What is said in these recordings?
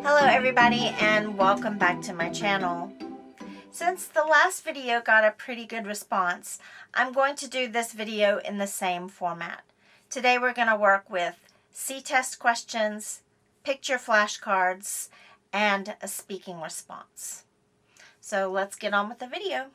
Hello everybody and welcome back to my channel. Since the last video got a pretty good response, I'm going to do this video in the same format. Today we're going to work with C-test questions, picture flashcards, and a speaking response. So let's get on with the video.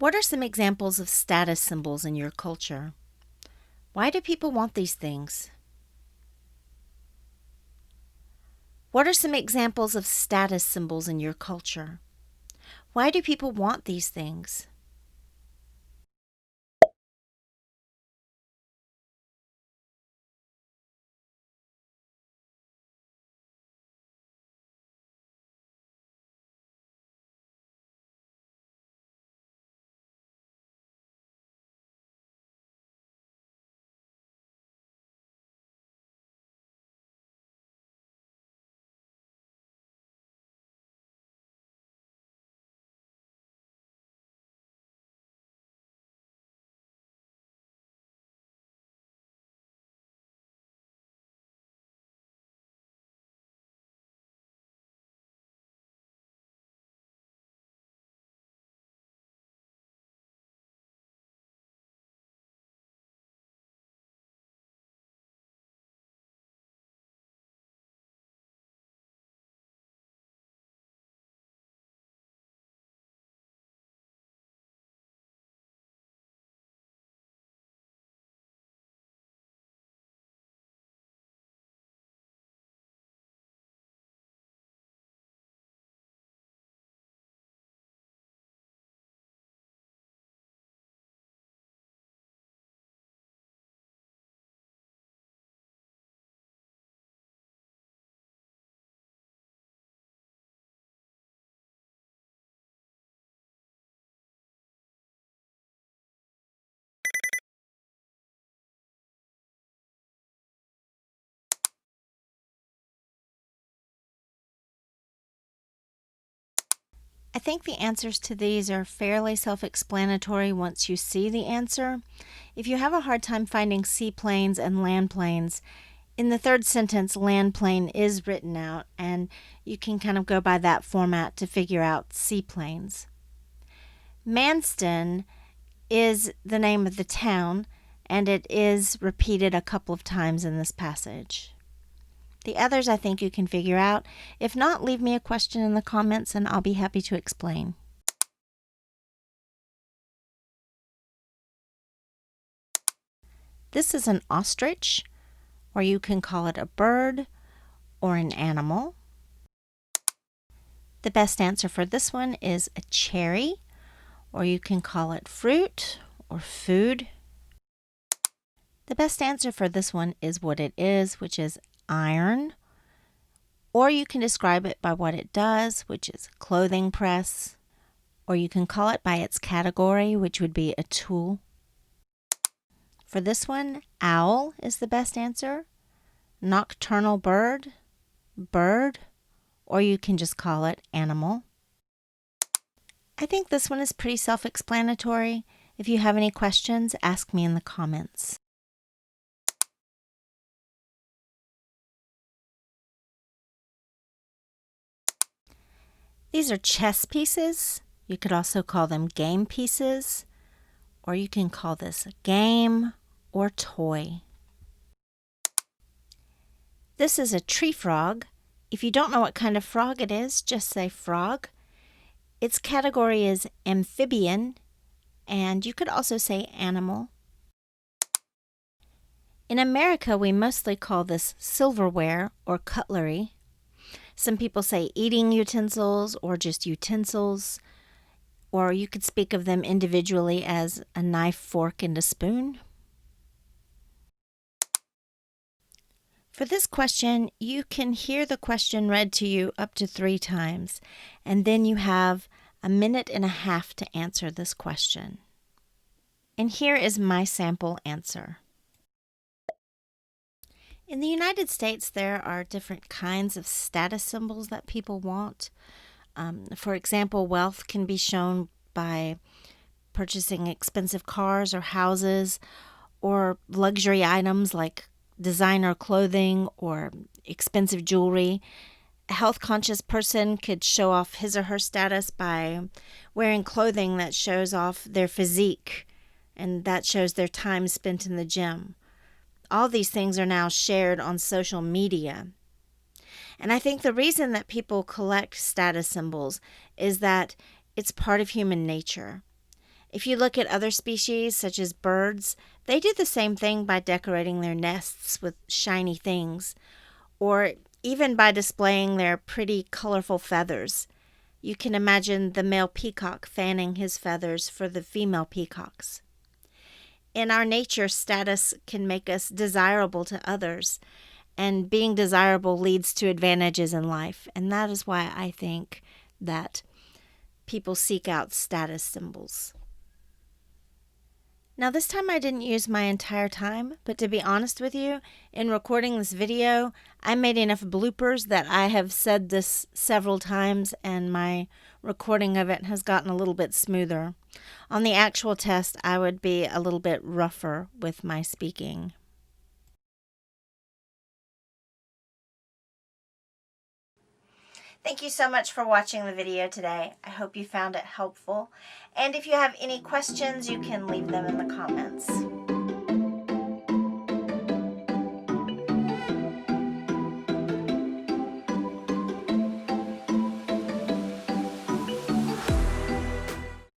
What are some examples of status symbols in your culture? Why do people want these things? What are some examples of status symbols in your culture? Why do people want these things? I think the answers to these are fairly self-explanatory once you see the answer. If you have a hard time finding seaplanes and land planes, in the third sentence, land plane is written out, and you can kind of go by that format to figure out seaplanes. Manston is the name of the town, and it is repeated a couple of times in this passage. The others I think you can figure out. If not, leave me a question in the comments and I'll be happy to explain. This is an ostrich, or you can call it a bird or an animal. The best answer for this one is a cherry, or you can call it fruit or food. The best answer for this one is what it is, which is iron, or you can describe it by what it does, which is clothing press, or you can call it by its category, which would be a tool. For this one, owl is the best answer, nocturnal bird, bird, or you can just call it animal. I think this one is pretty self-explanatory. If you have any questions, ask me in the comments. These are chess pieces. You could also call them game pieces, or you can call this a game or toy. This is a tree frog. If you don't know what kind of frog it is, just say frog. Its category is amphibian, and you could also say animal. In America, we mostly call this silverware or cutlery. Some people say eating utensils or just utensils, or you could speak of them individually as a knife, fork, and a spoon. For this question, you can hear the question read to you up to 3 times, and then you have a minute and a half to answer this question. And here is my sample answer. In the United States, there are different kinds of status symbols that people want. For example, wealth can be shown by purchasing expensive cars or houses, or luxury items like designer clothing or expensive jewelry. A health-conscious person could show off his or her status by wearing clothing that shows off their physique, and that shows their time spent in the gym. All these things are now shared on social media. And I think the reason that people collect status symbols is that it's part of human nature. If you look at other species, such as birds, they do the same thing by decorating their nests with shiny things, or even by displaying their pretty, colorful feathers. You can imagine the male peacock fanning his feathers for the female peacocks. In our nature, status can make us desirable to others, and being desirable leads to advantages in life, and that is why I think that people seek out status symbols. Now, this time I didn't use my entire time, but to be honest with you, in recording this video, I made enough bloopers that I have said this several times, and my recording of it has gotten a little bit smoother. On the actual test, I would be a little bit rougher with my speaking. Thank you so much for watching the video today. I hope you found it helpful. And if you have any questions, you can leave them in the comments.